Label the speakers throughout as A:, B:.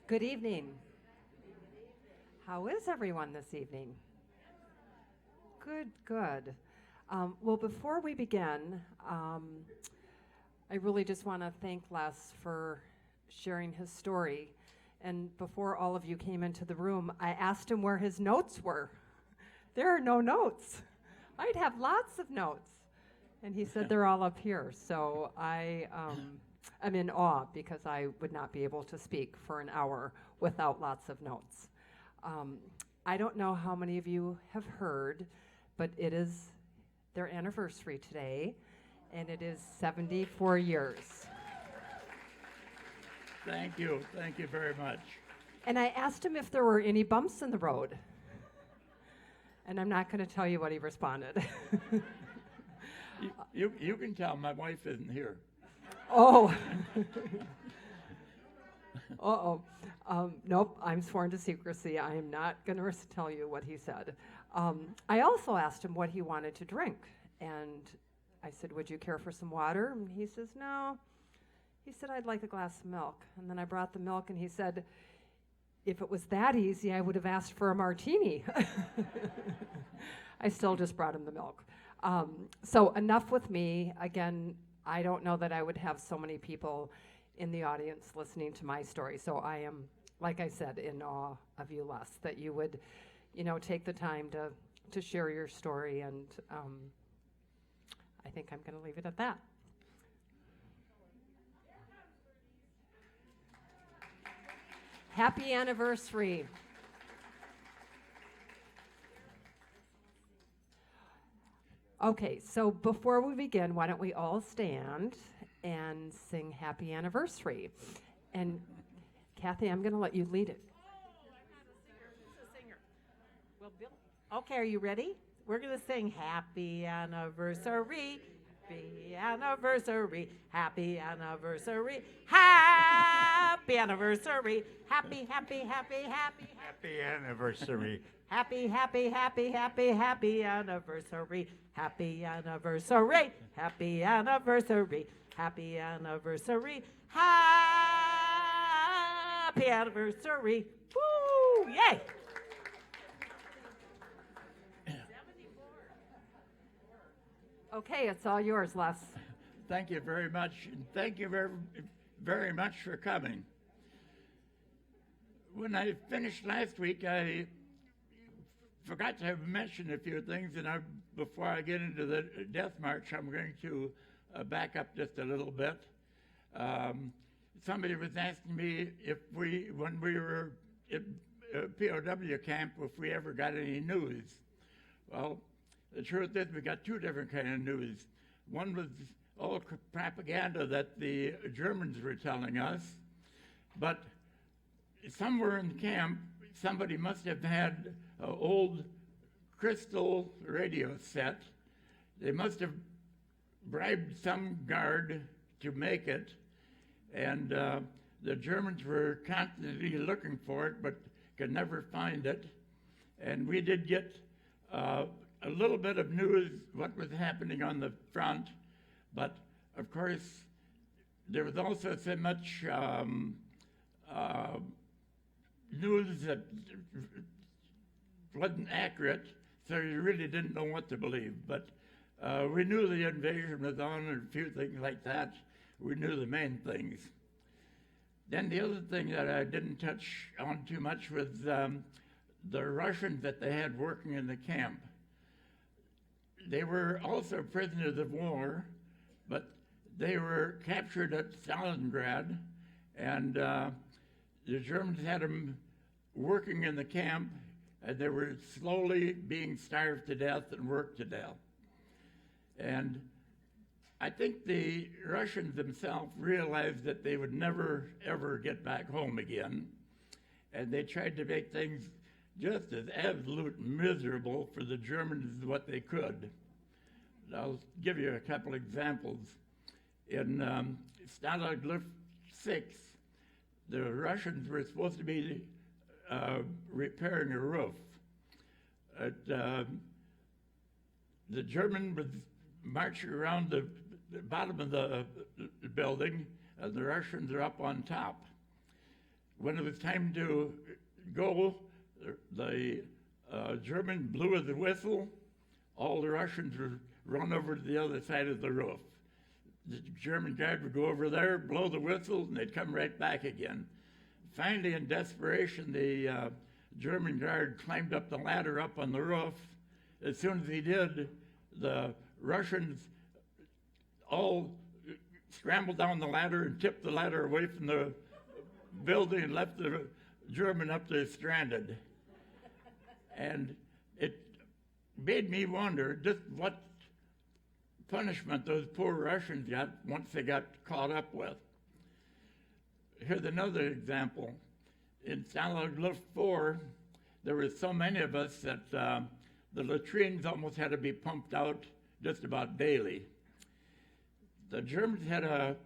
A: Good evening. How is everyone this evening? Good, good. Well, before we begin, I really just want to thank Les for sharing his story. And before all of you came into the room, I asked him where his notes were. There are no notes. I'd have lots of notes. And he said they're all up here. So I'm in awe because I would not be able to speak for an hour without lots of notes. I don't know how many of you have heard, but it is their anniversary today, and it is 74 years.
B: Thank you very much.
A: And I asked him if there were any bumps in the road. And I'm not going to tell you what he responded.
B: You can tell my wife isn't here.
A: Oh. Uh-oh. Nope, I'm sworn to secrecy. I am not going to tell you what he said. I also asked him what he wanted to drink. And I said, would you care for some water? And he says, no. He said, I'd like a glass of milk. And then I brought the milk, and he said, if it was that easy, I would have asked for a martini. I still just brought him the milk. So enough with me. Again, I don't know that I would have so many people in the audience listening to my story. So I am, like I said, in awe of you, Les, that you would, take the time to share your story. And I think I'm going to leave it at that. Happy anniversary. Okay, so before we begin, why don't we all stand and sing Happy Anniversary? And Kathy, I'm going to let you lead it.
C: Oh, I'm not a singer. Who's a singer? Well, Bill. Okay, are you ready? We're going to sing Happy Anniversary. Happy anniversary, happy anniversary, happy anniversary, happy, happy, happy, happy,
D: Happy anniversary.
C: happy, happy, happy, happy, happy anniversary, happy anniversary, happy anniversary, happy anniversary, happy anniversary. Woo! Yay!
A: Okay, it's all yours, Les.
B: Thank you very much. And thank you very, very much for coming. When I finished last week, I forgot to mention a few things, and before I get into the death march, I'm going to back up just a little bit. Somebody was asking me when we were at POW camp, if we ever got any news. Well, the truth is we got two different kind of news. One was all propaganda that the Germans were telling us, but somewhere in camp, somebody must have had an old crystal radio set. They must have bribed some guard to make it, and the Germans were constantly looking for it, but could never find it. And we did get a little bit of news, what was happening on the front, but of course, there was also so much news that wasn't accurate, so you really didn't know what to believe. But we knew the invasion was on and a few things like that. We knew the main things. Then the other thing that I didn't touch on too much was the Russians that they had working in the camp. They were also prisoners of war, but they were captured at Stalingrad, and the Germans had them working in the camp, and they were slowly being starved to death and worked to death. And I think the Russians themselves realized that they would never, ever get back home again, and they tried to make things just as absolute miserable for the Germans as what they could. I'll give you a couple examples. In Stalingrad 6, the Russians were supposed to be repairing a roof. The German was marching around the bottom of the building, and the Russians are up on top. when it was time to go, the German blew the whistle. All the Russians would run over to the other side of the roof. The German guard would go over there, blow the whistle, and they'd come right back again. Finally, in desperation, the German guard climbed up the ladder up on the roof. As soon as he did, the Russians all scrambled down the ladder and tipped the ladder away from the building and left the German up there stranded. And it made me wonder just what punishment those poor Russians got once they got caught up with. Here's another example. In Stalag Luft 4, there were so many of us that the latrines almost had to be pumped out just about daily. The Germans had a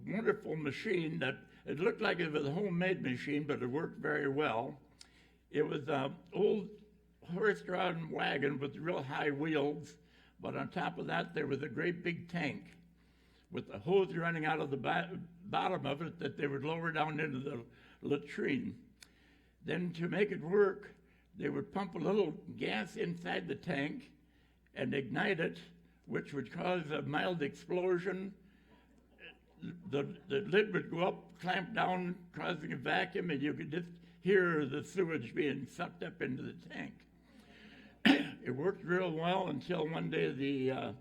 B: wonderful machine that it looked like it was a homemade machine, but it worked very well. It was an old horse-drawn wagon with real high wheels, but on top of that, there was a great big tank with a hose running out of the bottom of it that they would lower down into the latrine. Then to make it work, they would pump a little gas inside the tank and ignite it, which would cause a mild explosion. The lid would go up, clamp down, causing a vacuum, and you could just hear the sewage being sucked up into the tank. It worked real well until one day the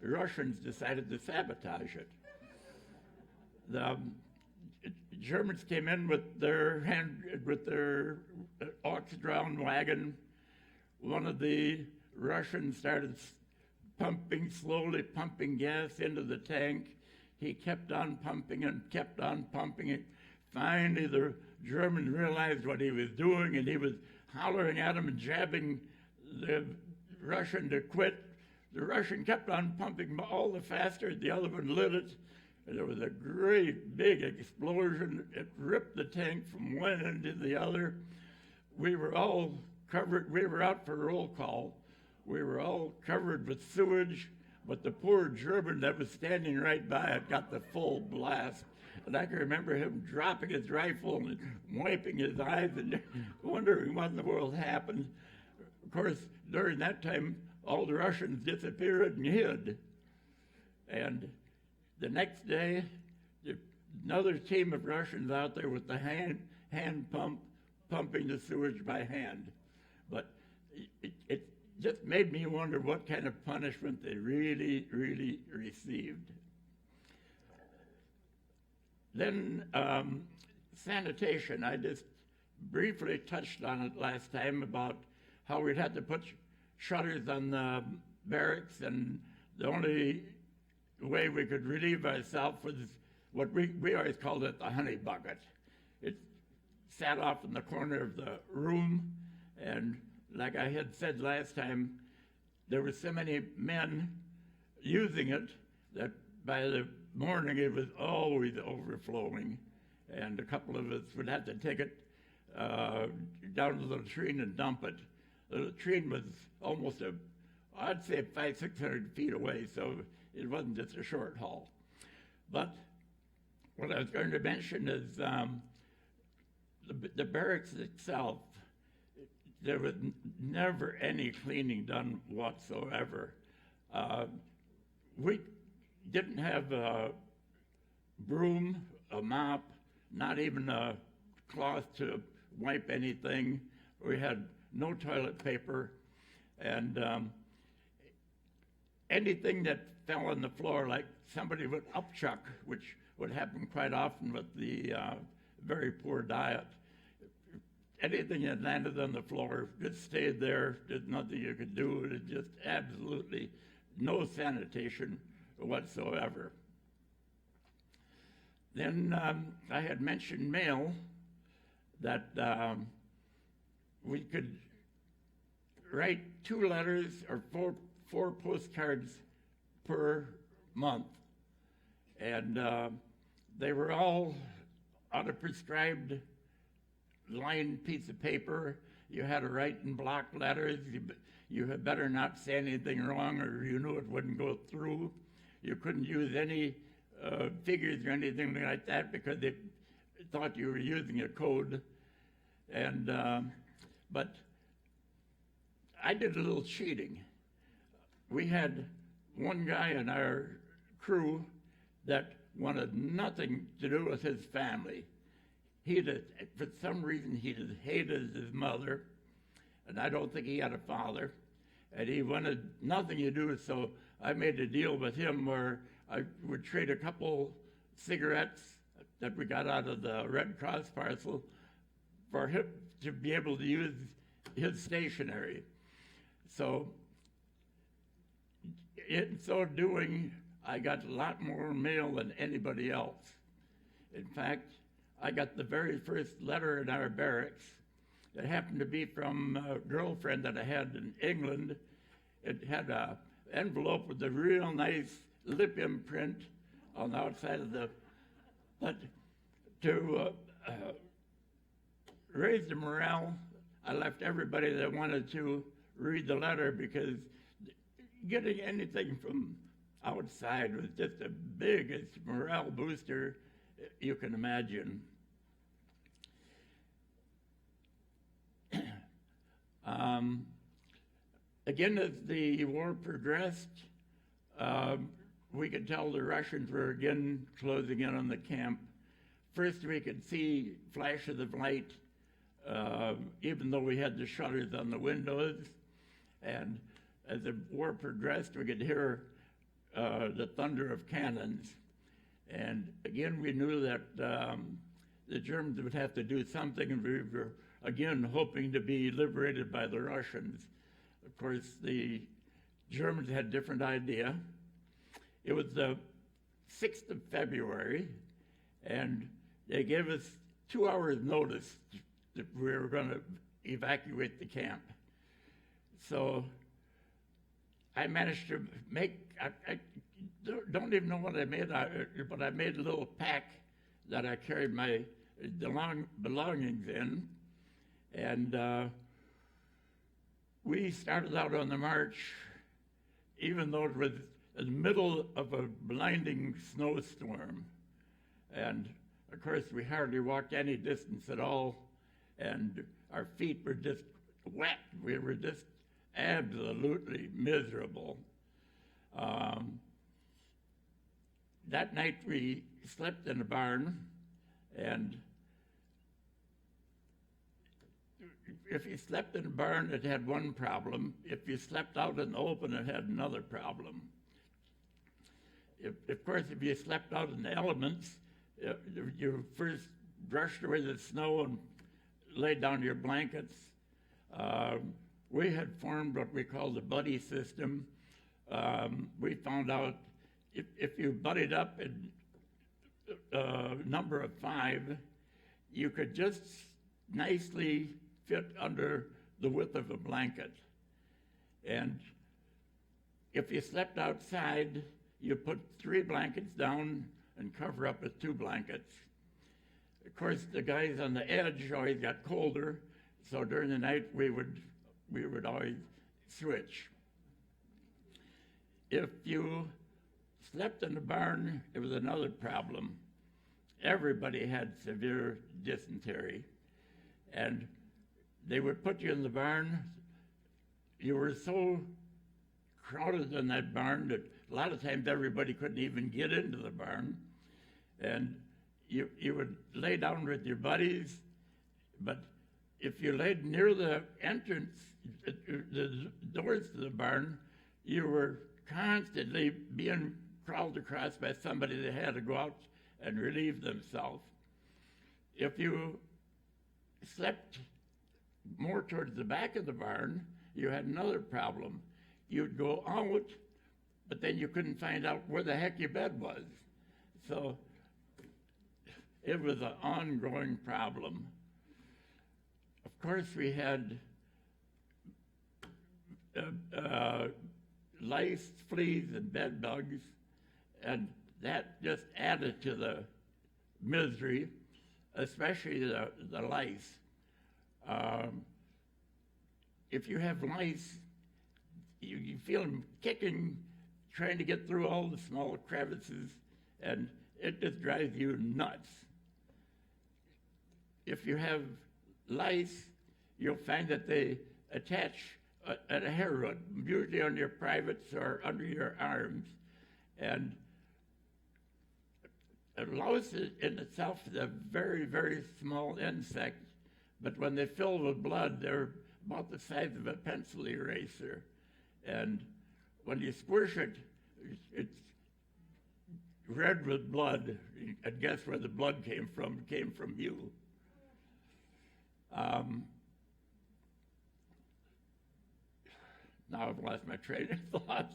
B: Russians decided to sabotage it. The Germans came in with their ox-drawn wagon. One of the Russians started slowly pumping gas into the tank. He kept on pumping and kept on pumping it. Finally, the German realized what he was doing, and he was hollering at him and jabbing the Russian to quit. The Russian kept on pumping all the faster. The other one lit it, and there was a great big explosion. It ripped the tank from one end to the other. We were all covered. We were out for roll call. We were all covered with sewage, but the poor German that was standing right by it got the full blast. And I can remember him dropping his rifle and wiping his eyes and wondering what in the world happened. Of course, during that time, all the Russians disappeared and hid. And the next day, another team of Russians out there with the hand pump, pumping the sewage by hand. But it just made me wonder what kind of punishment they really, really received. Then sanitation, I just briefly touched on it last time about how we'd had to put shutters on the barracks, and the only way we could relieve ourselves was what we always called it the honey bucket. It sat off in the corner of the room, and like I had said last time, there were so many men using it that by the morning it was always overflowing, and a couple of us would have to take it down to the latrine and dump it. The latrine was almost I'd say 500-600 feet away, so it wasn't just a short haul. But what I was going to mention is the barracks itself, there was never any cleaning done whatsoever. We didn't have a broom, a mop, not even a cloth to wipe anything. We had no toilet paper, and anything that fell on the floor, like somebody would upchuck, which would happen quite often with the very poor diet. Anything that landed on the floor just stayed there. There's nothing you could do. It just absolutely no sanitation whatsoever. Then I had mentioned mail, that we could write 2 letters or four postcards per month. And they were all on a prescribed lined piece of paper. You had to write in block letters. You had better not say anything wrong, or you knew it wouldn't go through. You couldn't use any figures or anything like that, because thought you were using a code. And but I did a little cheating. We had one guy in our crew that wanted nothing to do with his family. For some reason, he just hated his mother, and I don't think he had a father, and he wanted nothing to do. So I made a deal with him where I would trade a couple cigarettes that we got out of the Red Cross parcel for him to be able to use his stationery. So in so doing, I got a lot more mail than anybody else. In fact, I got the very first letter in our barracks. It happened to be from a girlfriend that I had in England. It had an envelope with a real nice lip imprint on the outside of the, but to raise the morale, I left everybody that wanted to read the letter, because getting anything from outside was just the biggest morale booster you can imagine. Again, as the war progressed, we could tell the Russians were again closing in on the camp. First, we could see flashes of light, even though we had the shutters on the windows. And as the war progressed, we could hear the thunder of cannons. And again, we knew that the Germans would have to do something, and we were again hoping to be liberated by the Russians. Of course, the Germans had a different idea. It was the 6th of February, and they gave us 2 hours notice that we were going to evacuate the camp. So I managed to make, I don't even know what I made, but I made a little pack that I carried my belongings in. And we started out on the march, even though it was in the middle of a blinding snowstorm. And of course, we hardly walked any distance at all, and our feet were just wet. We were just absolutely miserable. That night we slept in a barn, and if you slept in a barn, it had one problem. If you slept out in the open, it had another problem. Of course, if you slept out in the elements, you first brushed away the snow and laid down your blankets. We had formed what we call the buddy system. We found out if you buddied up in a number of 5, you could just nicely fit under the width of a blanket. And if you slept outside, you put 3 blankets down and cover up with 2 blankets. Of course, the guys on the edge always got colder, so during the night we would always switch. If you slept in the barn, it was another problem. Everybody had severe dysentery, and they would put you in the barn. You were so crowded in that barn that a lot of times everybody couldn't even get into the barn. And you would lay down with your buddies, but if you laid near the entrance, the doors to the barn, you were constantly being crawled across by somebody that had to go out and relieve themselves. If you slept more towards the back of the barn, you had another problem. You'd go out, but then you couldn't find out where the heck your bed was. So it was an ongoing problem. Of course, we had lice, fleas, and bed bugs, and that just added to the misery, especially the lice. If you have lice, you feel them kicking, trying to get through all the small crevices, and it just drives you nuts. if you have lice, you'll find that they attach at a hair root, usually on your privates or under your arms. And a louse in itself is a very, very small insect, but when they fill with blood, they're about the size of a pencil eraser. And when you squish it, it's red with blood. And guess where the blood came from? It came from you. Now I've lost my train of thought.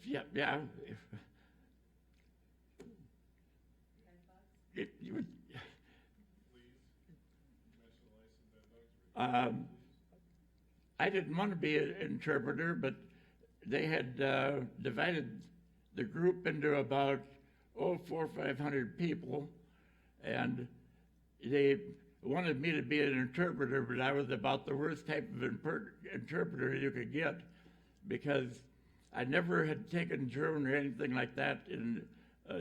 B: Yeah. I didn't want to be an interpreter, but they had divided the group into about 400 or 500 people, and they wanted me to be an interpreter, but I was about the worst type of interpreter you could get, because I never had taken German or anything like that in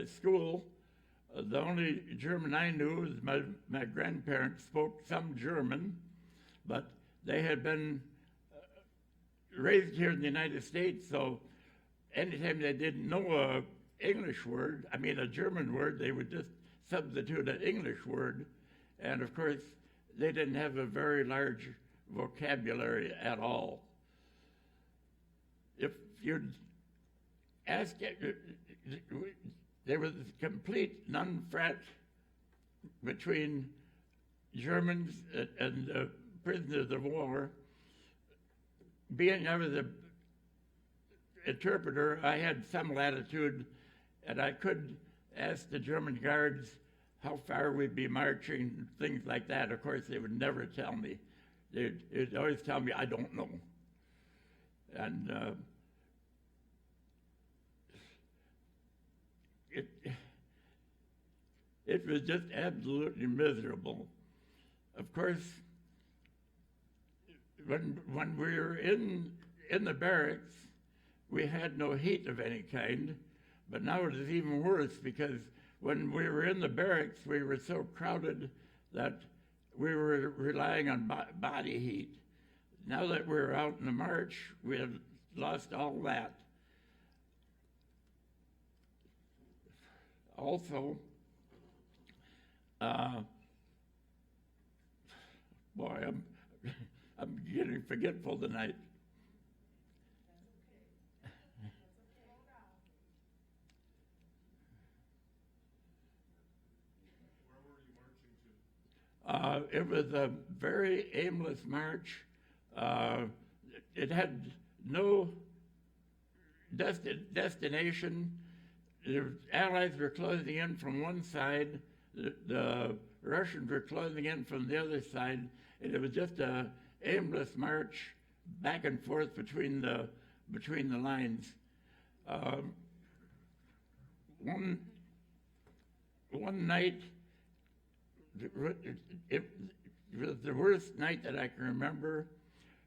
B: school. The only German I knew was my grandparents spoke some German, but they had been raised here in the United States, so anytime they didn't know a German word, they would just substitute an English word. And of course, they didn't have a very large vocabulary at all. If you'd ask it, there was a complete non-frat between Germans and prisoners of war. Being I was an interpreter, I had some latitude, and I could ask the German guards how far we'd be marching, things like that. Of course, they would never tell me. They'd always tell me, I don't know. And it was just absolutely miserable. Of course, when we were in the barracks, we had no heat of any kind, but now it is even worse, because when we were in the barracks, we were so crowded that we were relying on body heat. Now that we're out in the march, we have lost all that. Also, I'm getting forgetful tonight. It was a very aimless march. It had no destination. The Allies were closing in from one side, the Russians were closing in from the other side, and it was just a aimless march back and forth between the lines. One night, it was the worst night that I can remember.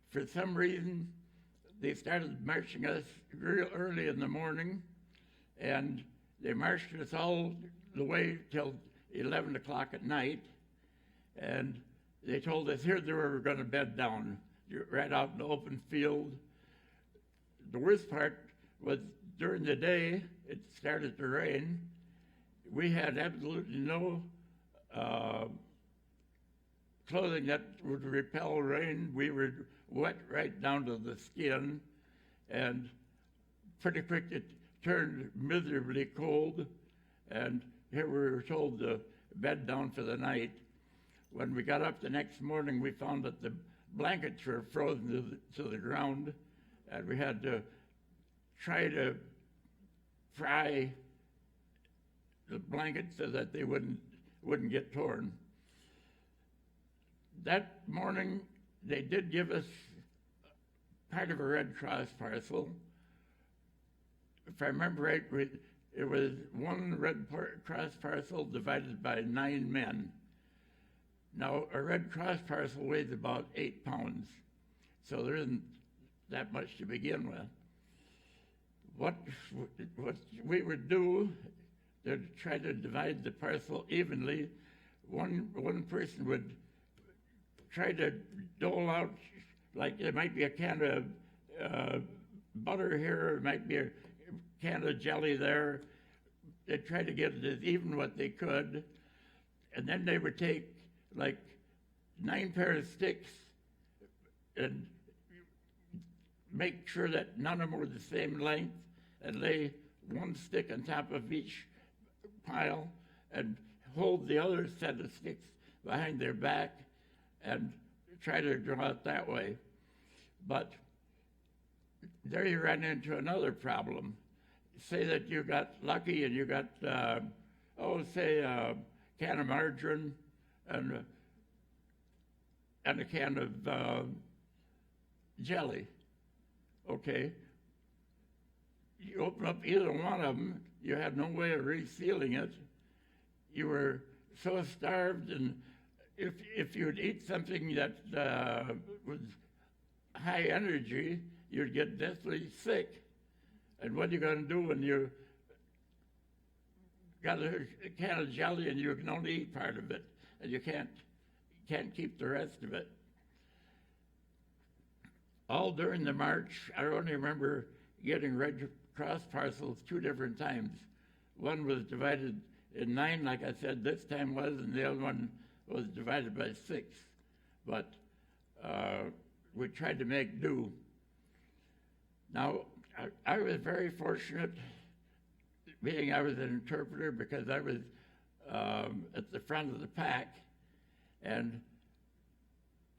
B: For some reason, they started marching us real early in the morning, and they marched us all the way till 11 o'clock at night, and they told us here they were going to bed down, right out in the open field. The worst part was during the day, it started to rain. We had absolutely no clothing that would repel rain. We were wet right down to the skin, and pretty quick it turned miserably cold, and here we were told to bed down for the night. When we got up the next morning, we found that the blankets were frozen to the ground, and we had to try to fry the blankets so that they wouldn't get torn. That morning, they did give us part of a Red Cross parcel. If I remember right, it was one Red Cross parcel divided by 9 men. Now, a Red Cross parcel weighs about 8 pounds, so there isn't that much to begin with. what what we would do to try to divide the parcel evenly, one person would try to dole out, like there might be a can of butter here, it might be a can of jelly there. They'd try to get it as even what they could, and then they would take like 9 pairs of sticks and make sure that none of them were the same length, and lay one stick on top of each pile and hold the other set of sticks behind their back and try to draw it that way. But there you ran into another problem. Say that you got lucky and you got, say a can of margarine and a can of jelly. Okay. You open up either one of them, you had no way of resealing it. You were so starved, and if you'd eat something that was high energy, you'd get deathly sick. And what are you going to do when you got a can of jelly and you can only eat part of it, and you can't keep the rest of it? All during the march, I only remember getting Red Cross parcels 2 different times. One was divided in 9, like I said, this time was, and the other one was divided by 6. But we tried to make do. Now, I was very fortunate, being I was an interpreter, because I was at the front of the pack, and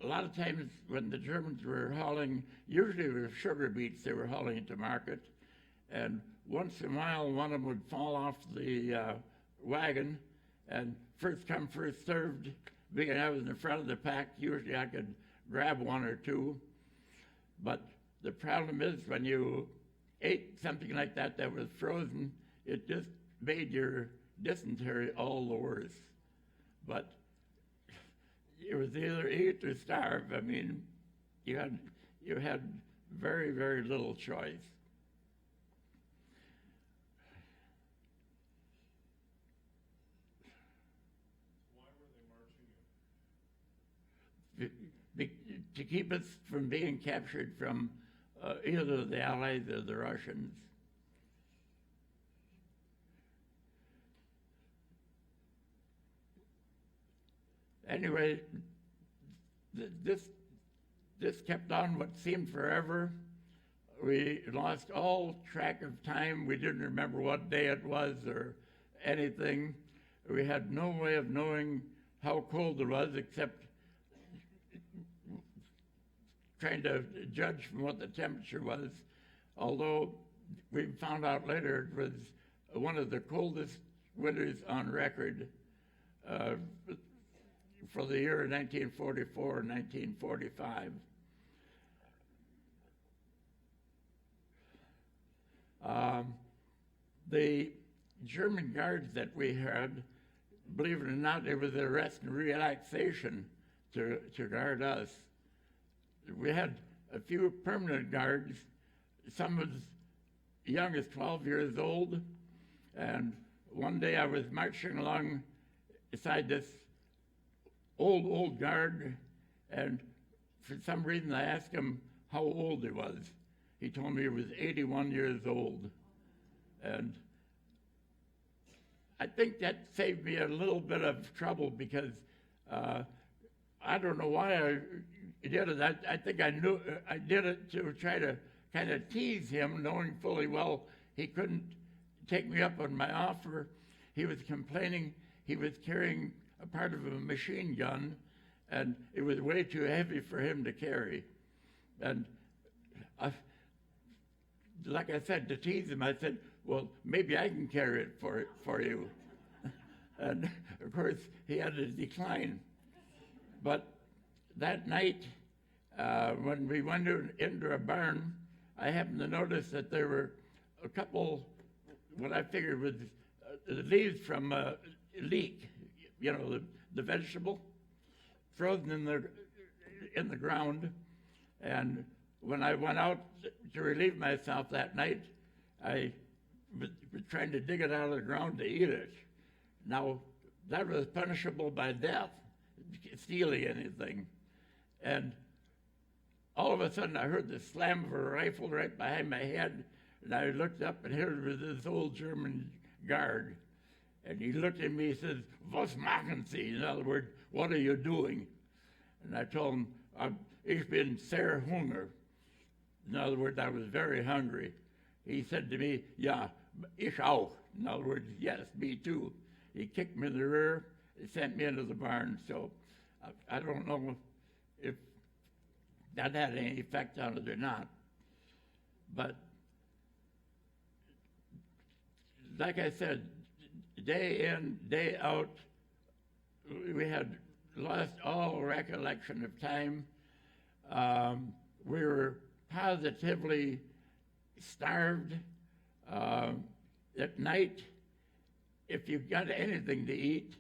B: a lot of times when the Germans were hauling, usually it was sugar beets they were hauling into market, and once in a while one of them would fall off the wagon, and first come, first served, being I was in the front of the pack, usually I could grab 1 or 2. But the problem is when you ate something like that was frozen, it just made your dysentery all the worse. But it was either eat or starve. I mean, you had very, very little choice.
E: Why were they marching in?
B: To keep us from being captured from either the Allies or the Russians. Anyway, this kept on what seemed forever. We lost all track of time. We didn't remember what day it was or anything. We had no way of knowing how cold it was except trying to judge from what the temperature was, although we found out later it was one of the coldest winters on record for the year 1944 and 1945. The German guards that we had, believe it or not, it was a rest and relaxation to guard us. We had a few permanent guards, some as young as 12 years old, and one day I was marching along beside this old guard, and for some reason I asked him how old he was. He told me he was 81 years old. And I think that saved me a little bit of trouble because I don't know why I did it. I think I knew I did it to try to kind of tease him, knowing fully well he couldn't take me up on my offer. He was complaining he was carrying a part of a machine gun, and it was way too heavy for him to carry. And like I said, to tease him, I said, well, maybe I can carry it for you. And of course, he had to decline. But that night, when we went into a barn, I happened to notice that there were a couple, what I figured was leaves from a leek, you know, the vegetable, frozen in the ground. And when I went out to relieve myself that night, I was trying to dig it out of the ground to eat it. Now, that was punishable by death, stealing anything. And all of a sudden, I heard the slam of a rifle right behind my head, and I looked up, and here was this old German guard. And he looked at me, he says, "Was machen Sie?" In other words, "What are you doing?" And I told him, "Ich bin sehr Hunger." In other words, I was very hungry. He said to me, "Ja, ich auch." In other words, yes, me too. He kicked me in the rear, he sent me into the barn. So I don't know if that had any effect on it or not. But like I said, day in, day out, we had lost all recollection of time. We were positively starved. At night, if you got anything to eat,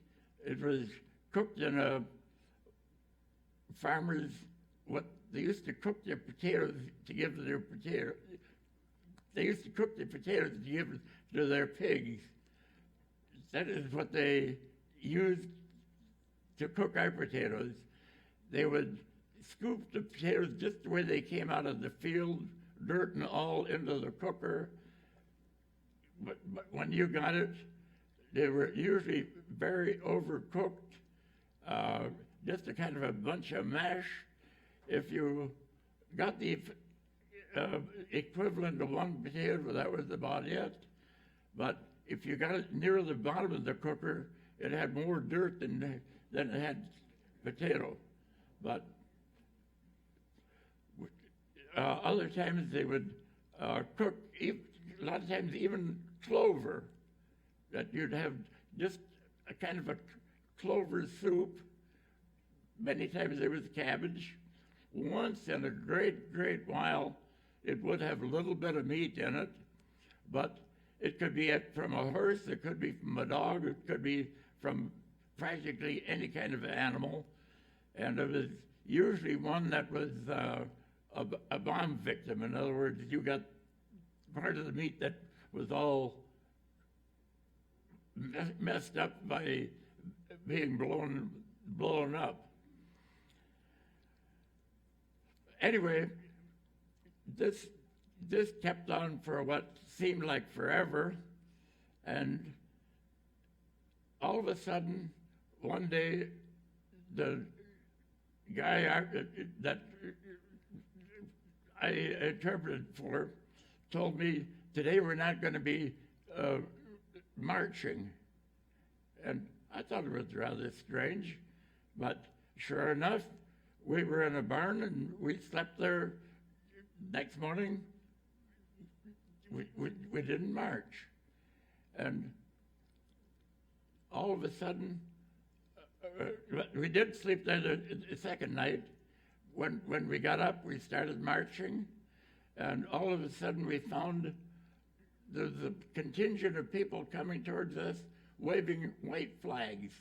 B: it was cooked in a farmer's, what they used to cook their potatoes to give to their potato. They used to cook the potatoes to give to their pigs. That is what they used to cook our potatoes. They would scoop the potatoes just the way they came out of the field, dirt and all, into the cooker. But when you got it, they were usually very overcooked, just a kind of a bunch of mash. If you got the equivalent of one potato, that was about it. But if you got it near the bottom of the cooker, it had more dirt than it had potato. But other times they would cook, a lot of times even clover, that you'd have just a kind of a clover soup. Many times there was cabbage. Once in a great, great while, it would have a little bit of meat in it, but it could be from a horse, it could be from a dog, it could be from practically any kind of animal. And it was usually one that was a bomb victim. In other words, you got part of the meat that was all messed up by being blown up. Anyway, this kept on for what seemed like forever, and all of a sudden, one day, the guy that I interpreted for told me, "Today we're not going to be marching." And I thought it was rather strange, but sure enough, we were in a barn and we slept there. Next morning, we didn't march. And all of a sudden, we did sleep there the second night. When we got up, we started marching, and all of a sudden we found the contingent of people coming towards us waving white flags.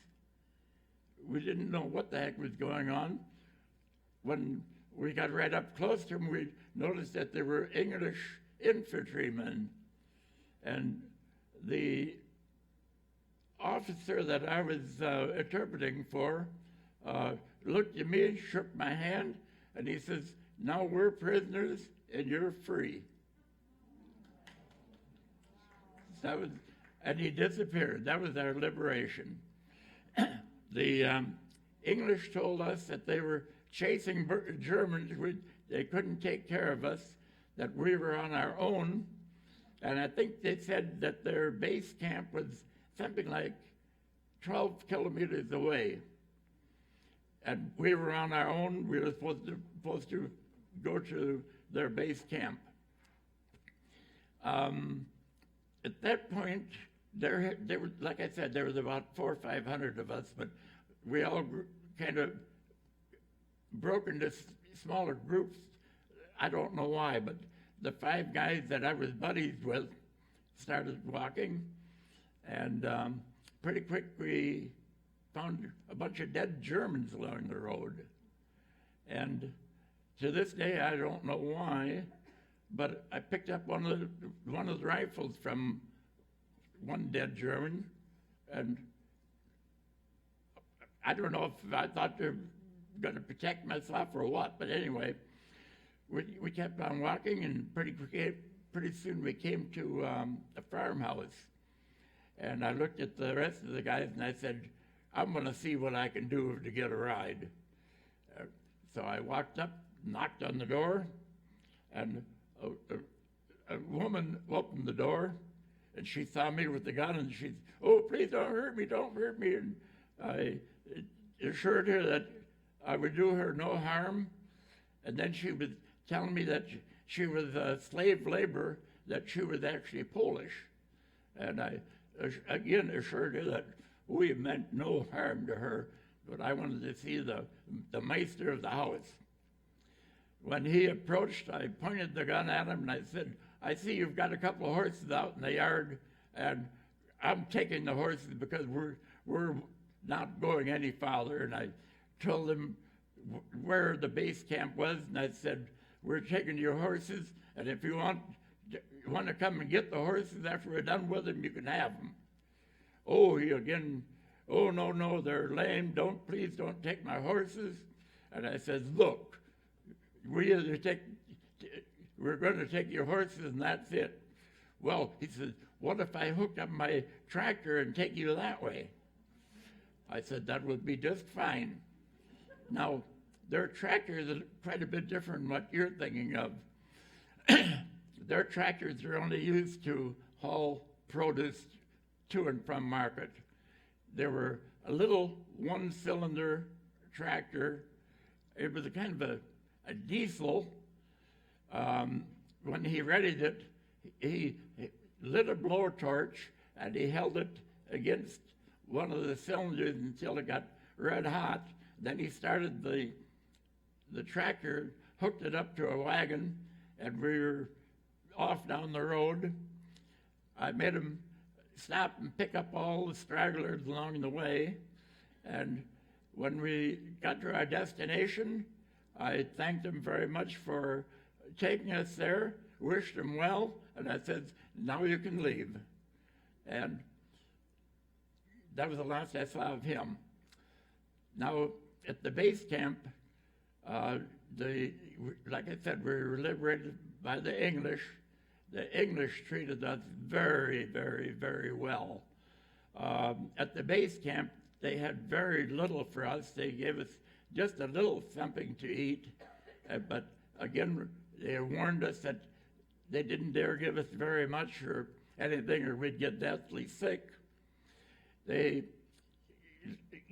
B: We didn't know what the heck was going on. When we got right up close to them, we noticed that there were English infantrymen. And the officer that I was interpreting for looked at me, shook my hand, and he says, "Now we're prisoners and you're free." And he disappeared. That was our liberation. The English told us that they were chasing Germans. They couldn't take care of us, that we were on our own. And I think they said that their base camp was something like 12 kilometers away. And we were on our own. We were supposed to go to their base camp. At that point, there were, like I said, there was about 400 or 500 of us, but we all kind of broke into smaller groups. I don't know why, but the 5 guys that I was buddies with started walking, and pretty quick we found a bunch of dead Germans along the road. And to this day, I don't know why, but I picked up one of the rifles from one dead German, and I don't know if I thought they were going to protect myself or what, but anyway, we kept on walking, and pretty soon we came to a farmhouse. And I looked at the rest of the guys, and I said, I'm going to see what I can do to get a ride. So I walked up, knocked on the door, and a woman opened the door, and she saw me with the gun, and she said, oh, please don't hurt me, don't hurt me. And I assured her that I would do her no harm. And then she was telling me that she was a slave labor, that she was actually Polish. And I again assured her that we meant no harm to her, but I wanted to see the meister of the house. When he approached, I pointed the gun at him, and I said, I see you've got a couple of horses out in the yard, and I'm taking the horses because we're not going any farther. And I told him where the base camp was, and I said, we're taking your horses, and if you want to come and get the horses after we're done with them, you can have them. Oh, he again, oh, no, they're lame. Please don't take my horses. And I said, look, we're going to take your horses, and that's it. Well, he said, what if I hook up my tractor and take you that way? I said, that would be just fine. Now, their tractors are quite a bit different than what you're thinking of. Their tractors are only used to haul produce to and from market. They were a little one-cylinder tractor. It was a kind of a diesel. When he readied it, he lit a blowtorch, and he held it against one of the cylinders until it got red hot. Then he started the tractor, hooked it up to a wagon, and we were off down the road. I made him stop and pick up all the stragglers along the way. And when we got to our destination, I thanked him very much for taking us there, wished him well, and I said, now you can leave. And that was the last I saw of him. Now, at the base camp, like I said, we were liberated by the English. The English treated us very, very, very well. At the base camp, they had very little for us. They gave us just a little something to eat, but again, they warned us that they didn't dare give us very much or anything, or we'd get deathly sick. They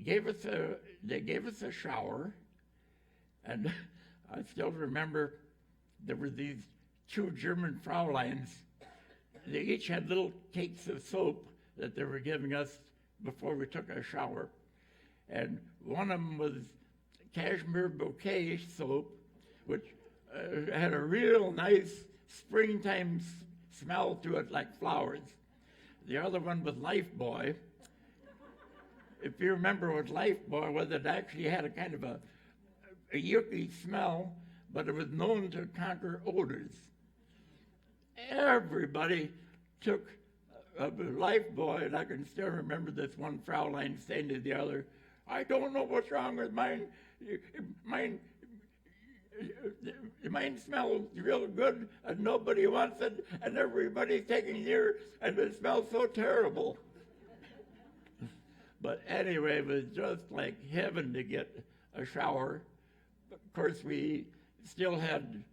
B: gave us a shower, and I still remember there were these two German Frauleins. They each had little cakes of soap that they were giving us before we took a shower. And one of them was cashmere bouquet soap, which had a real nice springtime smell to it, like flowers. The other one was Lifebuoy. If you remember what Lifebuoy was, it actually had a kind of a yucky smell, but it was known to conquer odors. Everybody took a Lifebuoy, and I can still remember this one Fraulein saying to the other, I don't know what's wrong with mine. Mine smells real good, and nobody wants it, and everybody's taking yours, and it smells so terrible. But anyway, it was just like heaven to get a shower. Of course, we still had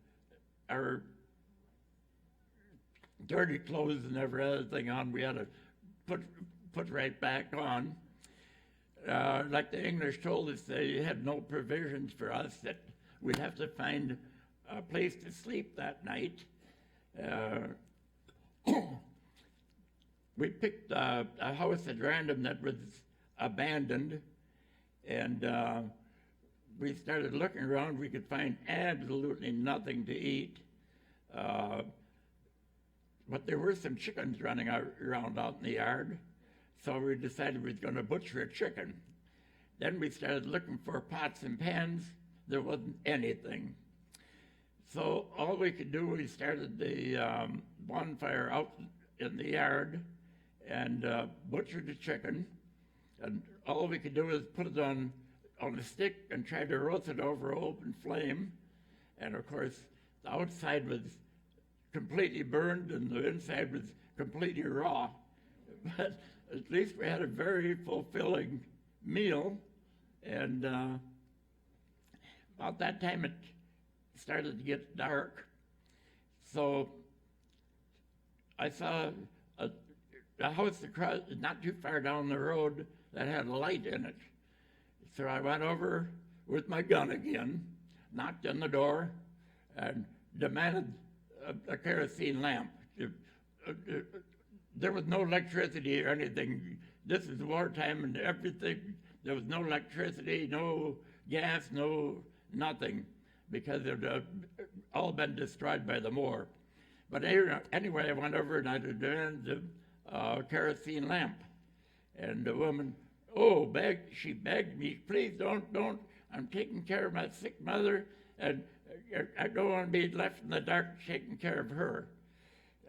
B: our dirty clothes and every other thing on. We had to put right back on. Like the English told us, they had no provisions for us, that we'd have to find a place to sleep that night. We picked a house at random that was abandoned, and we started looking around. We could find absolutely nothing to eat. But there were some chickens running around out in the yard, so we decided we were going to butcher a chicken. Then we started looking for pots and pans. There wasn't anything. So all we could do, we started the bonfire out in the yard and butchered the chicken. And all we could do was put it on a stick and try to roast it over an open flame. And of course, the outside was completely burned and the inside was completely raw. But at least we had a very fulfilling meal. And about that time it started to get dark. So I saw a house across, not too far down the road, that had a light in it. So I went over with my gun again, knocked on the door, and demanded a kerosene lamp. There was no electricity or anything. This is wartime and everything. There was no electricity, no gas, no nothing, because it had all been destroyed by the war. But anyway, I went over and I demanded a kerosene lamp. And the woman, she begged me, please don't. I'm taking care of my sick mother, and I don't want to be left in the dark taking care of her.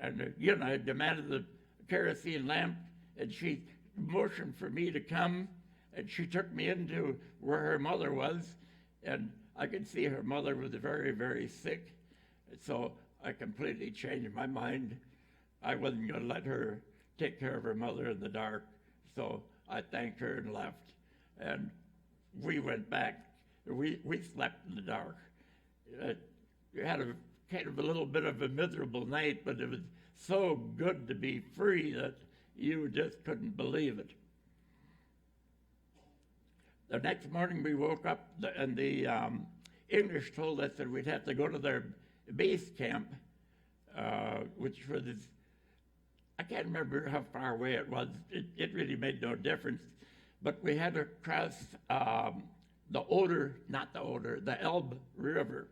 B: And again, I demanded the kerosene lamp, and she motioned for me to come, and she took me into where her mother was, and I could see her mother was very, very sick. So I completely changed my mind. I wasn't going to let her take care of her mother in the dark. So I thanked her and left. And we went back. We slept in the dark. We had a kind of a little bit of a miserable night, but it was so good to be free that you just couldn't believe it. The next morning we woke up and the English told us that we'd have to go to their base camp, which was, I can't remember how far away it was. It really made no difference. But we had to cross the Elbe River.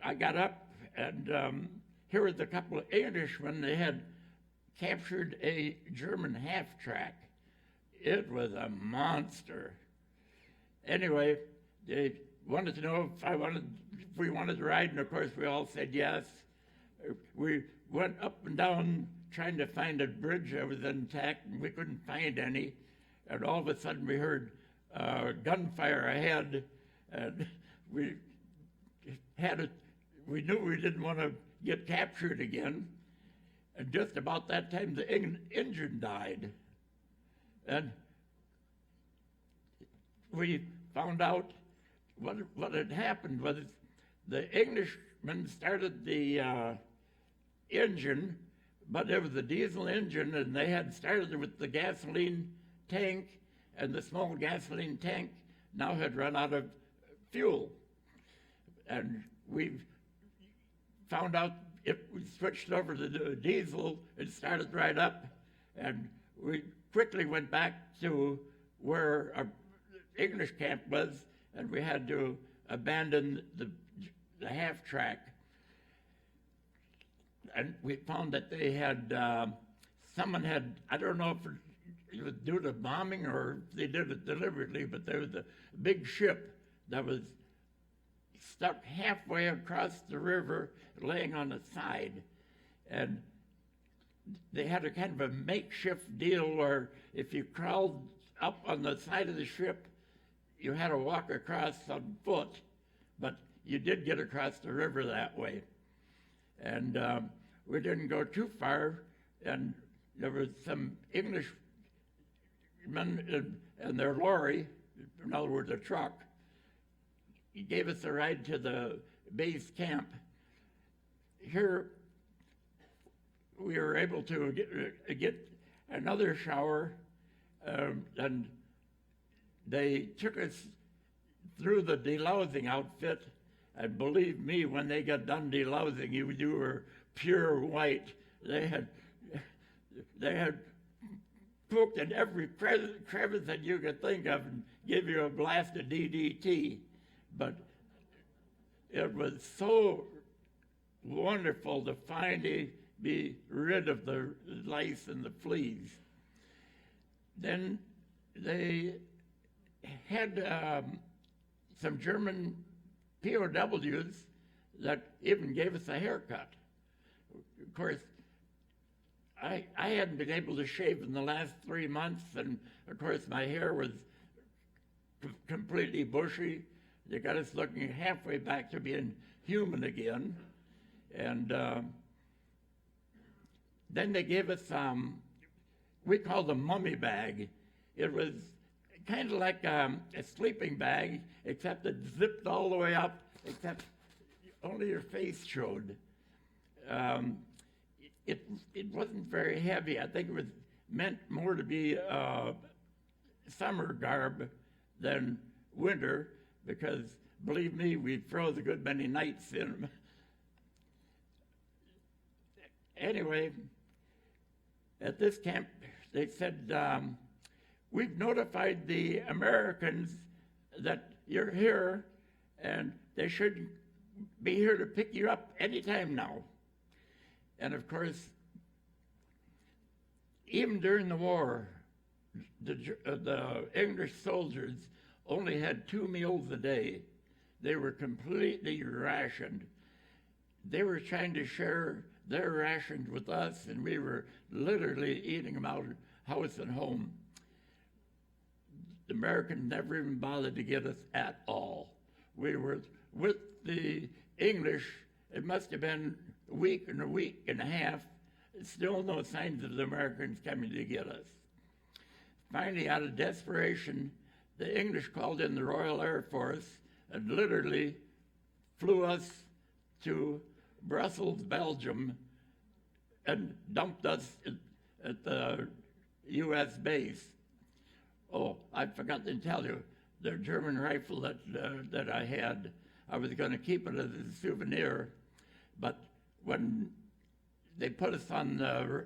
B: I got up, and here was a couple of Englishmen. They had captured a German half-track. It was a monster. Anyway, they wanted to know if we wanted to ride, and of course we all said yes. We went up and down trying to find a bridge that was intact, and we couldn't find any. And all of a sudden we heard gunfire ahead, and we knew we didn't want to get captured again. And just about that time, the engine died. And we found out what had happened was the Englishmen started the engine, but it was a diesel engine, and they had started with the gasoline tank, and the small gasoline tank now had run out of fuel. And we found out if we switched over to the diesel, it started right up, and we quickly went back to where our English camp was, and we had to abandon the half-track. And we found that they had, someone had, I don't know if it was due to bombing or if they did it deliberately, but there was a big ship that was stuck halfway across the river, laying on the side. And they had a kind of a makeshift deal where if you crawled up on the side of the ship, you had to walk across on foot, but you did get across the river that way. And we didn't go too far, and there was some Englishmen in their lorry, in other words, a truck. He gave us a ride to the base camp. Here, we were able to get another shower, and they took us through the delousing outfit, and believe me, when they got done delousing, you were pure white. They had poked in every crevice that you could think of and gave you a blast of DDT. But it was so wonderful to finally be rid of the lice and the fleas. Then they had some German POWs that even gave us a haircut. Of course, I hadn't been able to shave in the last 3 months, and of course my hair was completely bushy. They got us looking halfway back to being human again. And then they gave us, we called a mummy bag. It was kind of like a sleeping bag, except it zipped all the way up, except only your face showed. It wasn't very heavy. I think it was meant more to be summer garb than winter, because believe me, we froze a good many nights in them. Anyway, at this camp, they said, we've notified the Americans that you're here, and they should be here to pick you up anytime now. And of course, even during the war, the English soldiers only had 2 meals a day. They were completely rationed. They were trying to share their rations with us, and we were literally eating them out of house and home. The Americans never even bothered to get us at all. We were with the English, it must have been a week and a half, still no signs of the Americans coming to get us. Finally, out of desperation, the English called in the Royal Air Force and literally flew us to Brussels, Belgium, and dumped us at the U.S. base. Oh, I forgot to tell you, the German rifle that I had, I was going to keep it as a souvenir, but when they put us on the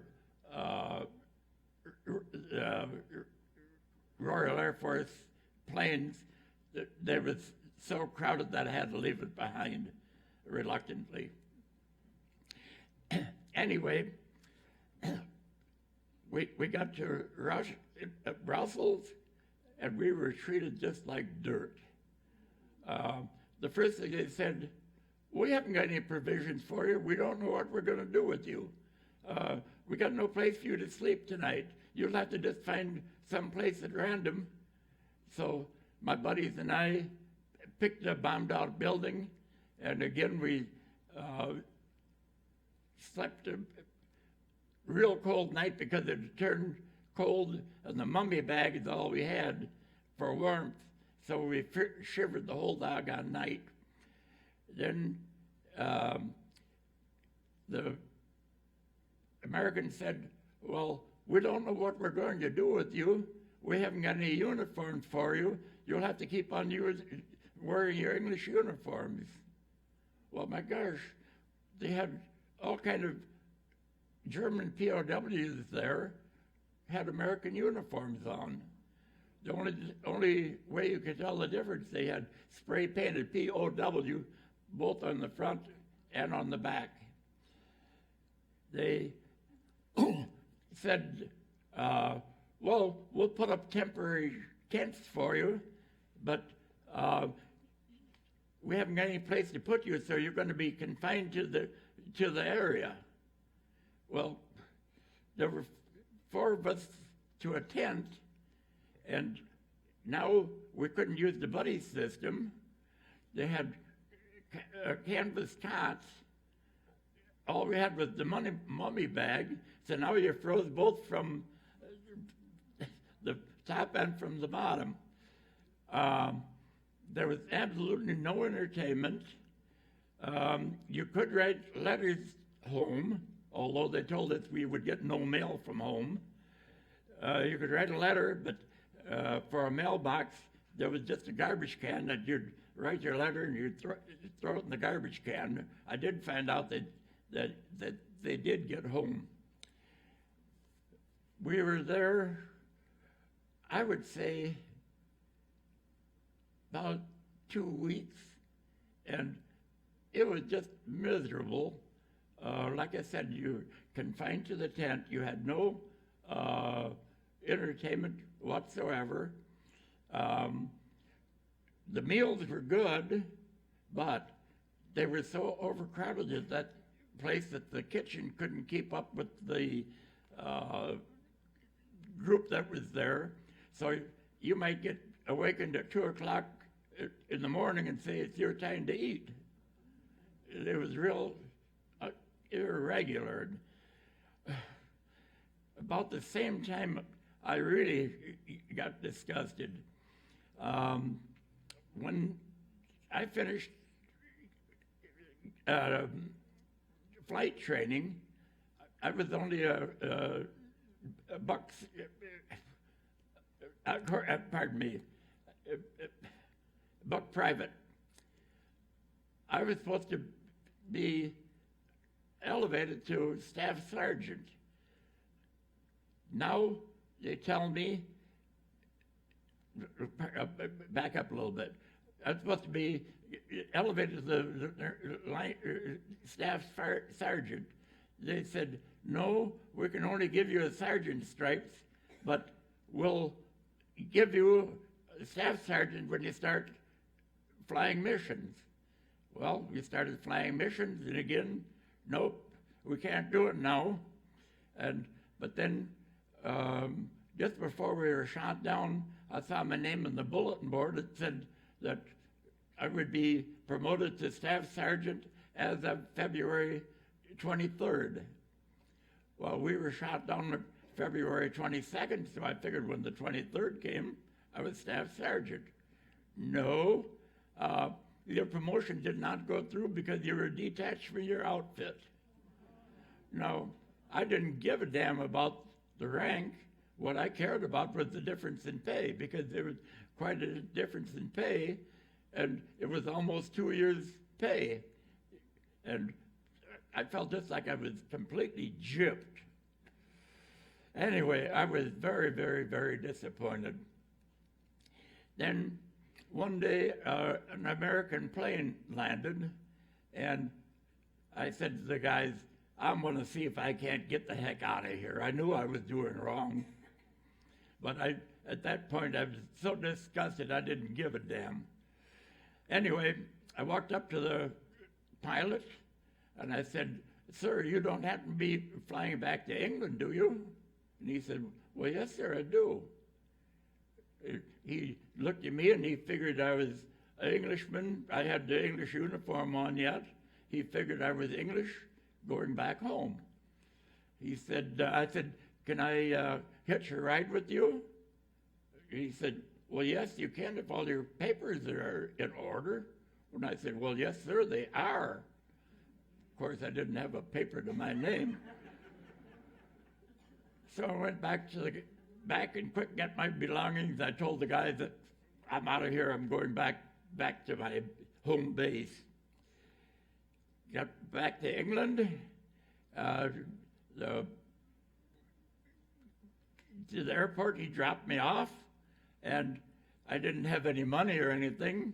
B: Royal Air Force planes, they was so crowded that I had to leave it behind reluctantly. Anyway, we got to Brussels, and we were treated just like dirt. The first thing they said, we haven't got any provisions for you. We don't know what we're going to do with you. We got no place for you to sleep tonight. You'll have to just find some place at random. So my buddies and I picked a bombed out building, and again we slept a real cold night because it turned cold, and the mummy bag is all we had for warmth. So we shivered the whole doggone night. Then the Americans said, well, we don't know what we're going to do with you. We haven't got any uniforms for you. You'll have to keep on wearing your English uniforms. Well, my gosh, they had all kind of German POWs there, had American uniforms on. The only way you could tell the difference, they had spray painted POW both on the front and on the back. They said, well, we'll put up temporary tents for you, but we haven't got any place to put you, so you're going to be confined to the area. Well, there were 4 of us to a tent, and now we couldn't use the buddy system. They had canvas cots. All we had was the mummy bag, so now you're froze both from the top and from the bottom. There was absolutely no entertainment. You could write letters home, although they told us we would get no mail from home. You could write a letter, but for a mailbox, there was just a garbage can that you'd write your letter and you'd throw it in the garbage can. I did find out that they did get home. We were there, I would say, about 2 weeks, and it was just miserable. Like I said, you were confined to the tent. You had no entertainment whatsoever. The meals were good, but they were so overcrowded at that place that the kitchen couldn't keep up with the group that was there. So you might get awakened at 2 o'clock in the morning and say it's your time to eat. It was real irregular. About the same time, I really got disgusted. When I finished flight training, I was only a buck private. I was supposed to be elevated to staff sergeant. Now they tell me, back up a little bit, I'm supposed to be elevated to the staff sergeant. They said, no, we can only give you a sergeant's stripes, but we'll give you a staff sergeant when you start flying missions. Well, we started flying missions, and again, nope, we can't do it now. But then, just before we were shot down, I saw my name on the bulletin board. It said that I would be promoted to staff sergeant as of February 23rd. Well, we were shot down on February 22nd, so I figured when the 23rd came, I was staff sergeant. No, your promotion did not go through because you were detached from your outfit. No, I didn't give a damn about the rank. What I cared about was the difference in pay, because there was quite a difference in pay, and it was almost 2 years' pay. And I felt just like I was completely gypped. Anyway, I was very, very, very disappointed. Then one day, an American plane landed, and I said to the guys, I'm going to see if I can't get the heck out of here. I knew I was doing wrong. But at that point, I was so disgusted, I didn't give a damn. Anyway, I walked up to the pilot, and I said, sir, you don't happen to be flying back to England, do you? And he said, well, yes, sir, I do. He looked at me, and he figured I was an Englishman. I had the English uniform on yet. He figured I was English, going back home. He said, I said, can I hitch a ride with you? He said, well, yes, you can if all your papers are in order. And I said, well, yes, sir, they are. Of course, I didn't have a paper to my name. So I went back and quick get my belongings. I told the guys that I'm out of here. I'm going back to my home base. Got back to England. To the airport, he dropped me off, and I didn't have any money or anything,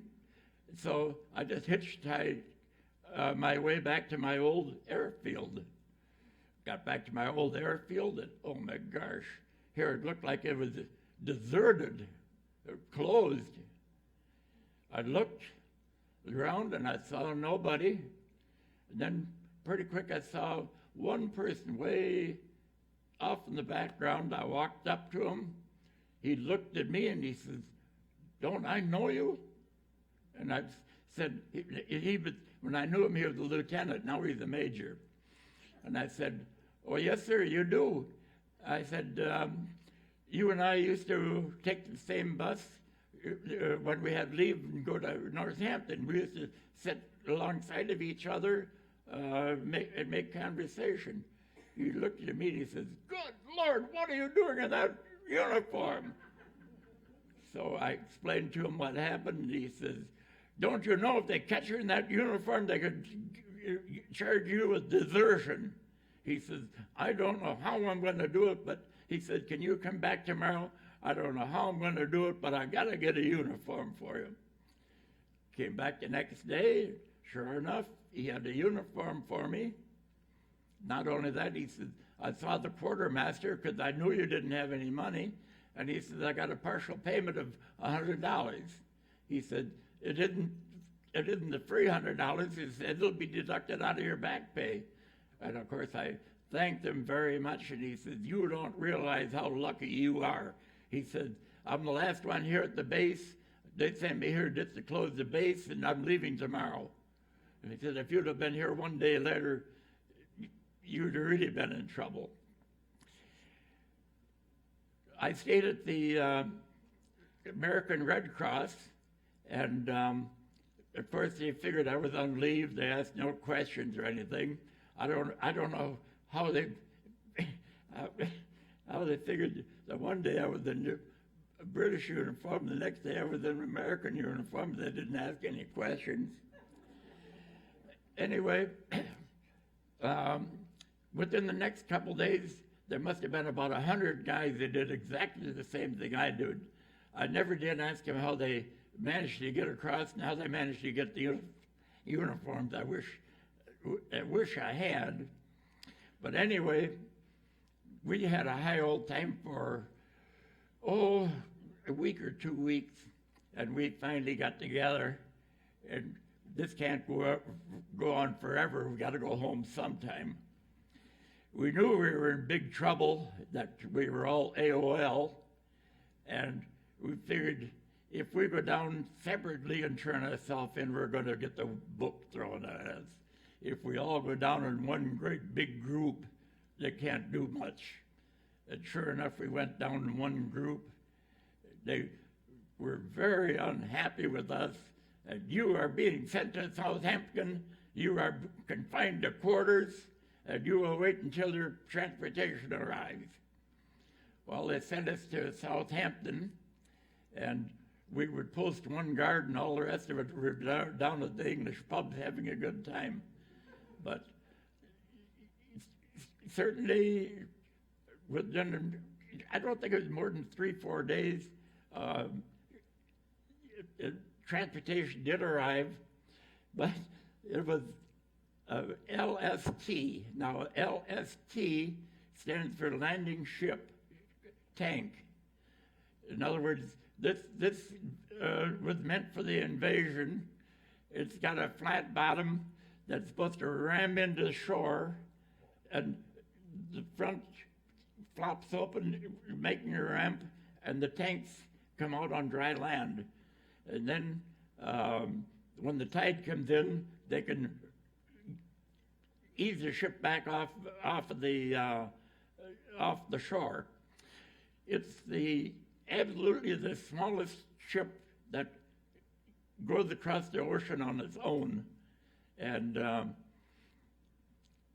B: so I just hitchhiked my way back to my old airfield. Got back to my old airfield, and oh my gosh, here it looked like it was deserted, closed. I looked around and I saw nobody, and then pretty quick I saw one person way off in the background. I walked up to him. He looked at me and he says, don't I know you? And I said, when I knew him, he was a lieutenant. Now he's a major. And I said, oh, yes, sir, you do. I said, you and I used to take the same bus when we had leave and go to Northampton. We used to sit alongside of each other and make conversation. He looked at me and he says, good Lord, what are you doing in that uniform? So I explained to him what happened, and he says, don't you know if they catch you in that uniform, they could charge you with desertion? He says, I don't know how I'm going to do it, but he said, can you come back tomorrow? I don't know how I'm going to do it, but I got to get a uniform for you. Came back the next day. Sure enough, he had a uniform for me. Not only that, he said, I saw the quartermaster because I knew you didn't have any money. And he said, I got a partial payment of $100. He said, it isn't it isn't the free $100. He said, it'll be deducted out of your back pay. And of course, I thanked him very much. And he said, you don't realize how lucky you are. He said, I'm the last one here at the base. They sent me here just to close the base, and I'm leaving tomorrow. And he said, if you'd have been here one day later, you'd have really been in trouble. I stayed at the American Red Cross, and at first they figured I was on leave. They asked no questions or anything. I don't know how they how they figured that one day I was in a British uniform, the next day I was in an American uniform. They didn't ask any questions. Anyway, within the next couple days, there must have been about 100 guys that did exactly the same thing I did. I never did ask them how they managed to get across and how they managed to get the uniforms. I wish I had. But anyway, we had a high old time for, a week or 2 weeks, and we finally got together. And this can't go on forever. We got to go home sometime. We knew we were in big trouble, that we were all AOL, and we figured if we go down separately and turn ourselves in, we're going to get the book thrown at us. If we all go down in one great big group, they can't do much. And sure enough, we went down in one group. They were very unhappy with us. And you are being sent to Southampton. You are confined to quarters, and you will wait until your transportation arrives. Well, they sent us to Southampton, and we would post one guard, and all the rest of it were down at the English pub having a good time. But certainly, within, I don't think it was more than 3-4 days, transportation did arrive, but it was LST. Now, LST stands for Landing Ship Tank. In other words, this was meant for the invasion. It's got a flat bottom that's supposed to ram into the shore, and the front flops open, making a ramp, and the tanks come out on dry land. And then when the tide comes in, they can ease the ship back off the shore. It's absolutely the smallest ship that goes across the ocean on its own. And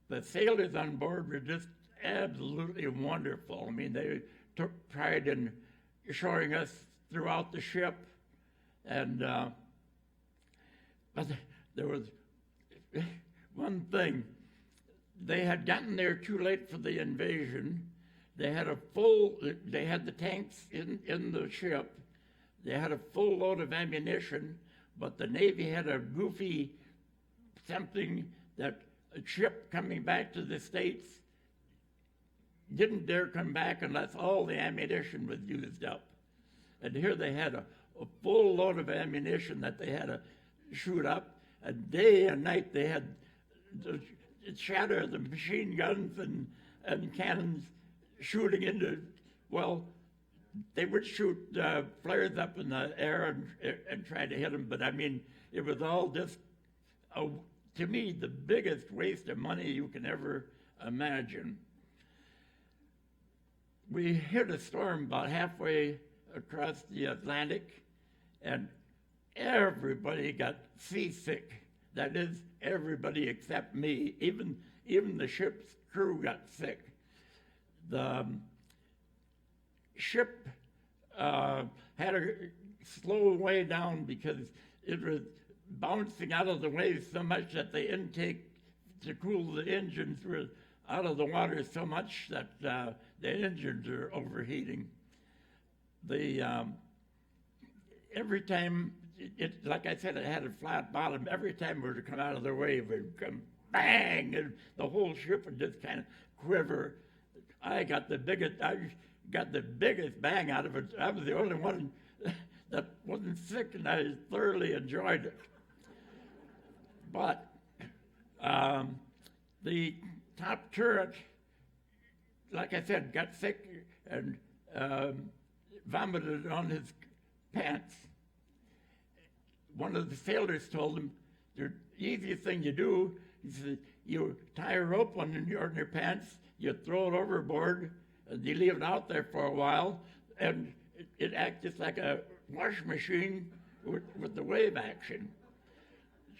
B: the sailors on board were just absolutely wonderful. I mean, they took pride in showing us throughout the ship. And but there was one thing. They had gotten there too late for the invasion. They had the tanks in the ship. They had a full load of ammunition, but the Navy had a goofy something that a ship coming back to the States didn't dare come back unless all the ammunition was used up. And here they had a full load of ammunition that they had to shoot up. And day and night they had the shatter of the machine guns and cannons shooting into, well, they would shoot flares up in the air and try to hit them. But I mean, it was all just, to me, the biggest waste of money you can ever imagine. We hit a storm about halfway across the Atlantic, and everybody got seasick. That is, everybody except me. Even the ship's crew got sick. The ship had to slow way down because it was bouncing out of the waves so much that the intake to cool the engines were out of the water so much that the engines are overheating. Every time, like I said, it had a flat bottom. Every time we were to come out of the wave, it would come bang, and the whole ship would just kind of quiver. I got the biggest bang out of it. I was the only one that wasn't sick, and I thoroughly enjoyed it. But the top turret, like I said, got sick and vomited on his pants. One of the sailors told him, the easiest thing you do is you tie a rope on your pants, you throw it overboard, and you leave it out there for a while, and it acts just like a washing machine with the wave action.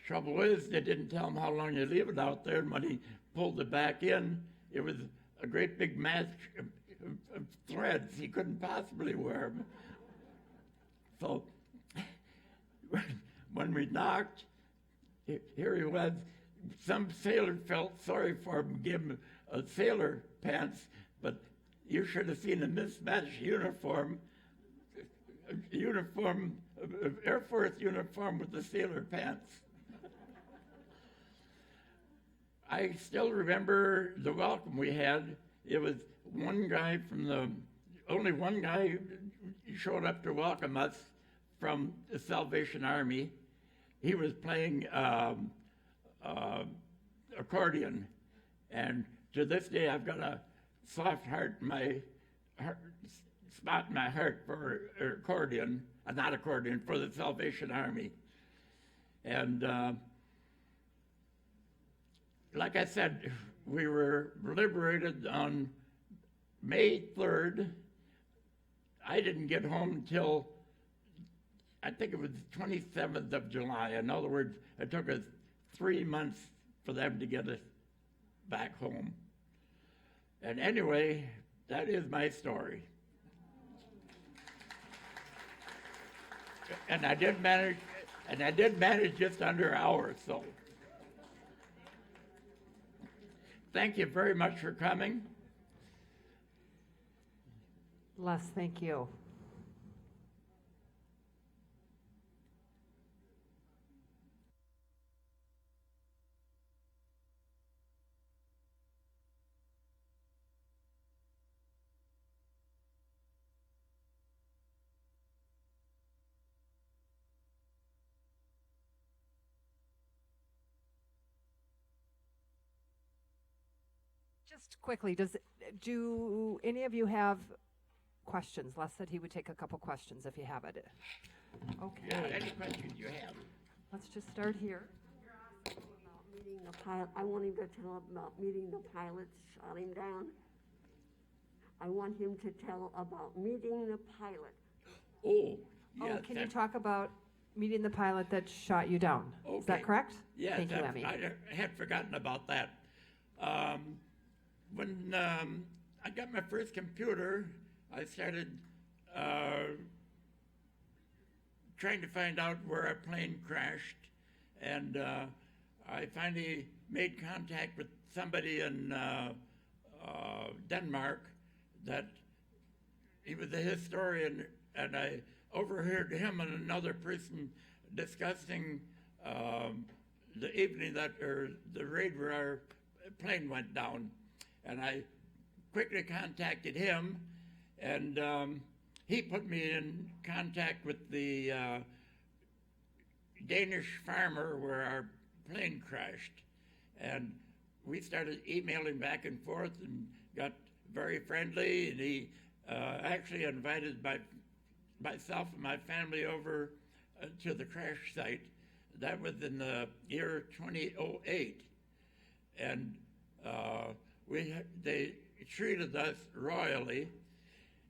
B: Trouble is, they didn't tell him how long you leave it out there, and when he pulled it back in, it was a great big mass of threads. He couldn't possibly wear them. So when we knocked, here he was. Some sailor felt sorry for him, gave him a sailor pants, but you should have seen a mismatched uniform, Air Force uniform with the sailor pants. I still remember the welcome we had. It was only one guy showed up to welcome us from the Salvation Army. He was playing accordion, and to this day I've got a soft spot in my heart for accordion, not accordion, for the Salvation Army. And like I said, we were liberated on May 3rd. I didn't get home until, I think it was the 27th of July. In other words, it took us 3 months for them to get us back home. And anyway, that is my story. And I did manage just under an hour, so. Thank you very much for coming.
A: Les, thank you. Just quickly, do any of you have questions? Les said he would take a couple questions if you have it. Okay.
B: Yeah, any questions you have?
A: Let's just start here.
F: About meeting the pilot. I want him to tell about meeting the pilot shot him down. I want him to tell about meeting the pilot.
B: Oh, yes.
A: Can you talk about meeting the pilot that shot you down? Is that
B: Okay.
A: correct?
B: Yes,
A: Thank you, Emmy.
B: I had forgotten about that. When I got my first computer, I started trying to find out where a plane crashed, and I finally made contact with somebody in Denmark that he was a historian, and I overheard him and another person discussing the evening the raid where our plane went down. And I quickly contacted him, and he put me in contact with the Danish farmer where our plane crashed. And we started emailing back and forth and got very friendly, and he actually invited myself and my family over to the crash site. That was in the year 2008. And they treated us royally,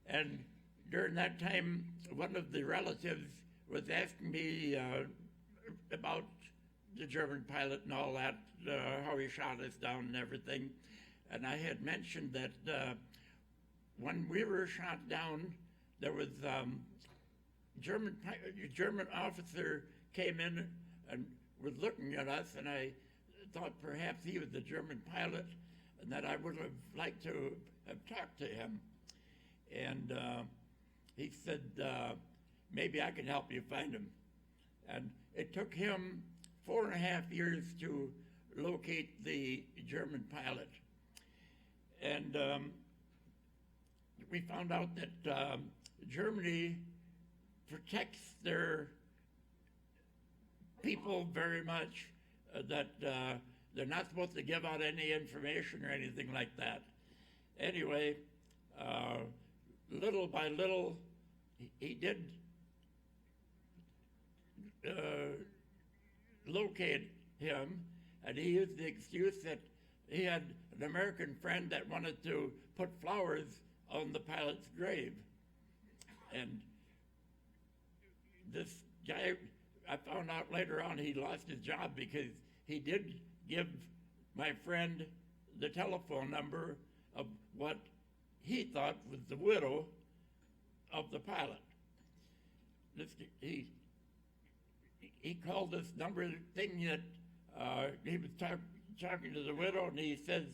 B: and during that time, one of the relatives was asking me about the German pilot and all that, how he shot us down and everything, and I had mentioned that when we were shot down, there was German officer came in and was looking at us, and I thought perhaps he was the German pilot, and that I would have liked to have talked to him. And he said, maybe I can help you find him. And it took him 4.5 years to locate the German pilot. And we found out that Germany protects their people very much. that they're not supposed to give out any information or anything like that. Anyway, little by little, he did locate him, and he used the excuse that he had an American friend that wanted to put flowers on the pilot's grave. And this guy, I found out later on, he lost his job because he did give my friend the telephone number of what he thought was the widow of the pilot. He called this number thing that he was talking to the widow, and he says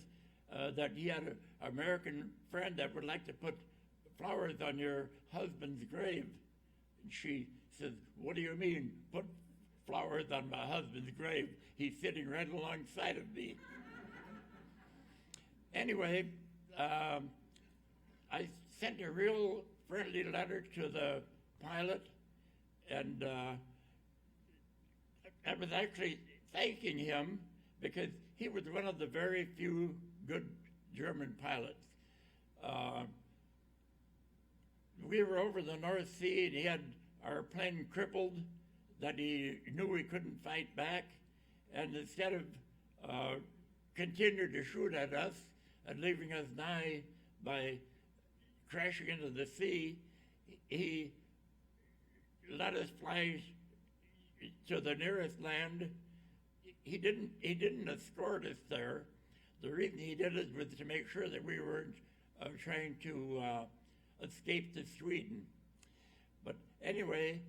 B: that he had an American friend that would like to put flowers on your husband's grave. And she says, "What do you mean, put flowers on my husband's grave? He's sitting right alongside of me." Anyway, I sent a real friendly letter to the pilot, and I was actually thanking him because he was one of the very few good German pilots. We were over the North Sea, and he had our plane crippled that he knew he couldn't fight back, and instead of continuing to shoot at us and leaving us nigh by crashing into the sea, he let us fly to the nearest land. He didn't escort us there. The reason he did it was to make sure that we weren't trying to escape to Sweden. But anyway,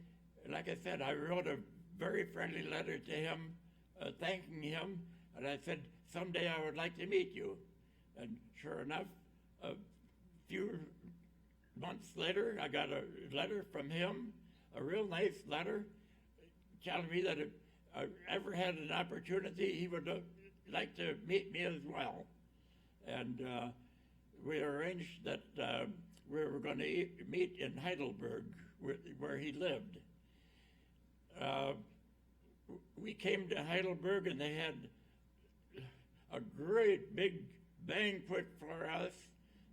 B: like I said, I wrote a very friendly letter to him, thanking him, and I said, someday I would like to meet you. And sure enough, a few months later, I got a letter from him, a real nice letter, telling me that if I ever had an opportunity, he would like to meet me as well. And we arranged that we were going to meet in Heidelberg, where he lived. We came to Heidelberg, and they had a great big banquet for us.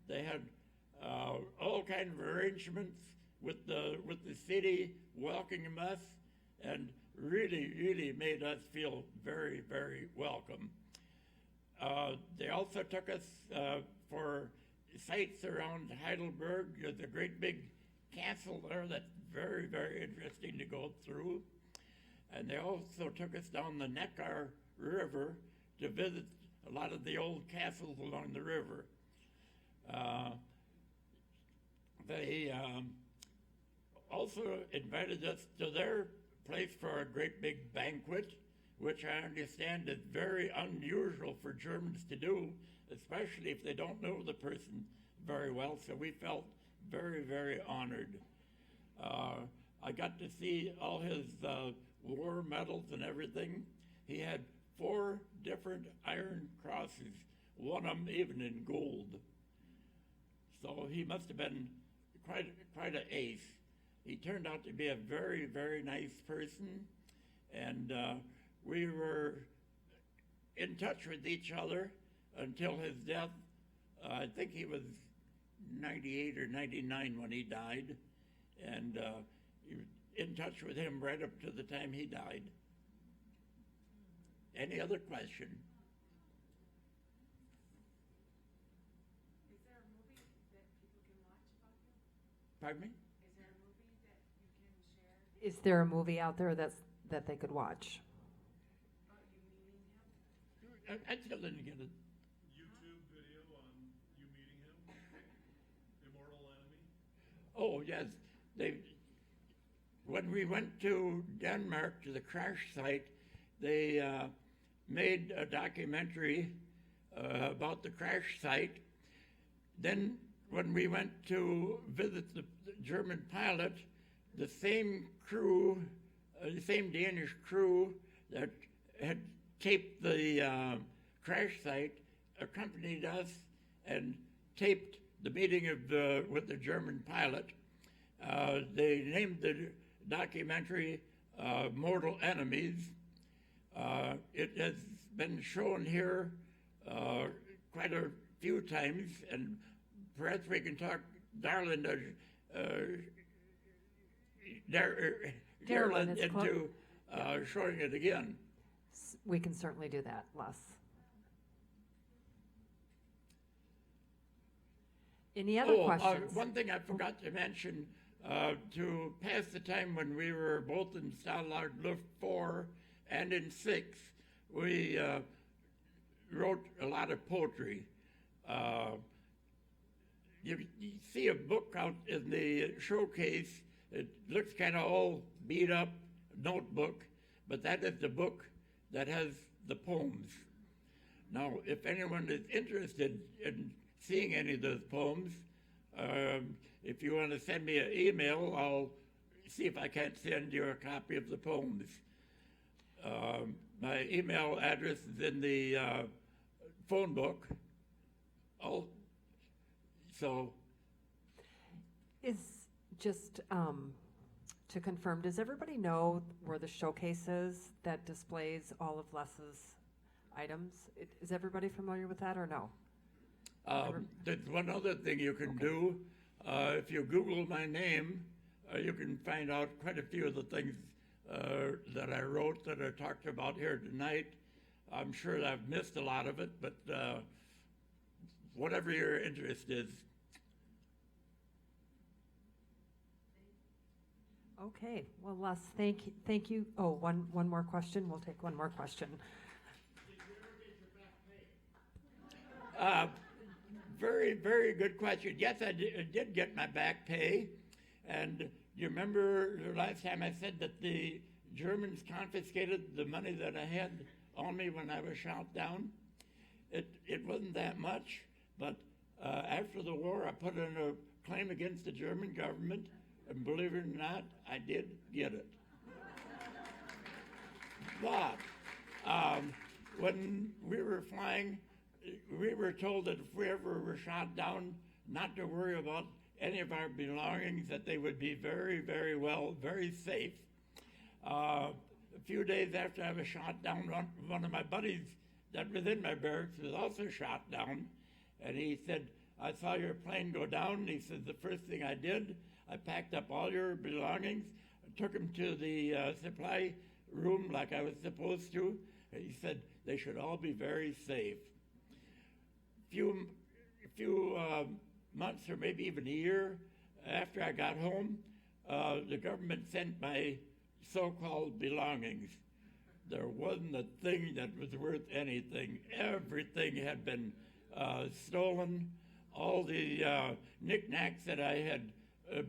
B: They had all kinds of arrangements with the city welcoming us, and really made us feel very, very welcome. They also took us for sites around Heidelberg. There's a great big castle there that's very, very interesting to go through. And they also took us down the Neckar River to visit a lot of the old castles along the river. They also invited us to their place for a great big banquet, which I understand is very unusual for Germans to do, especially if they don't know the person very well. So we felt very, very honored. I got to see all his war medals and everything. He had 4 different Iron Crosses, one of them even in gold. So he must have been quite an ace. He turned out to be a very, very nice person, and we were in touch with each other until his death. I think he was 98 or 99 when he died, and you were in touch with him right up to the time he died. Any other question?
G: Is there a movie that people can watch about him?
B: Pardon me?
G: Is there a movie that you can share
A: Is there a movie out there that they could watch?
G: about you meeting him?
B: I still didn't get it.
E: YouTube video on you meeting him? Immortal Enemy?
B: Oh, yes. When we went to Denmark to the crash site, they made a documentary about the crash site. Then when we went to visit the German pilot, the same crew, the same Danish crew that had taped the crash site accompanied us and taped the meeting with the German pilot. They named the documentary Mortal Enemies. It has been shown here quite a few times, and perhaps we can talk Darlin
A: Darlin, it's
B: into showing it again.
A: We can certainly do that, Les. Any other questions?
B: One thing I forgot to mention, to pass the time when we were both in Stalag Luft 4 and in 6, we wrote a lot of poetry. You see a book out in the showcase. It looks kind of all beat up, notebook, but that is the book that has the poems. Now, if anyone is interested in seeing any of those poems, if you want to send me an email, I'll see if I can't send you a copy of the poems. My email address is in the phone book. So,
A: Is just to confirm, does everybody know where the showcase is that displays all of Les's items? Is everybody familiar with that or no?
B: there's one other thing you can do. If you Google my name, you can find out quite a few of the things that I wrote that are talked about here tonight. I'm sure I've missed a lot of it, but whatever your interest is.
A: Okay, well, Les, thank you. Oh, one more question. We'll take one more question.
B: Very, very good question. Yes, I did get my back pay. And you remember the last time I said that the Germans confiscated the money that I had on me when I was shot down? It wasn't that much, but after the war, I put in a claim against the German government, and believe it or not, I did get it. But when we were flying, we were told that if we ever were shot down, not to worry about any of our belongings, that they would be very, very well, very safe. A few days after I was shot down, one of my buddies that was in my barracks was also shot down. And he said, I saw your plane go down. And he said, the first thing I did, I packed up all your belongings, took them to the supply room like I was supposed to. And he said, they should all be very safe. A few months or maybe even a year after I got home, the government sent my so-called belongings. There wasn't a thing that was worth anything. Everything had been stolen. All the knickknacks that I had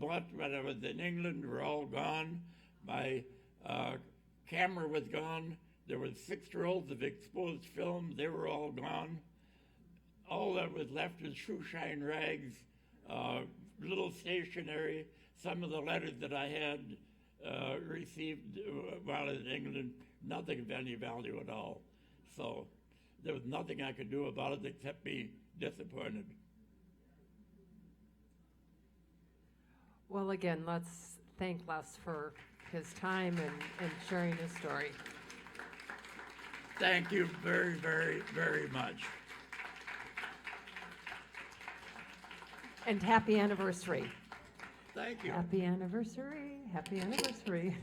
B: bought when I was in England were all gone. My camera was gone. There was 6 rolls of exposed film. They were all gone. All that was left was shoeshine rags, little stationery, some of the letters that I had received while in England, nothing of any value at all. So there was nothing I could do about it except be disappointed.
A: Well, again, let's thank Les for his time and sharing his story.
B: Thank you very, very, very much.
A: And happy anniversary.
B: Thank you.
A: Happy anniversary. Happy anniversary.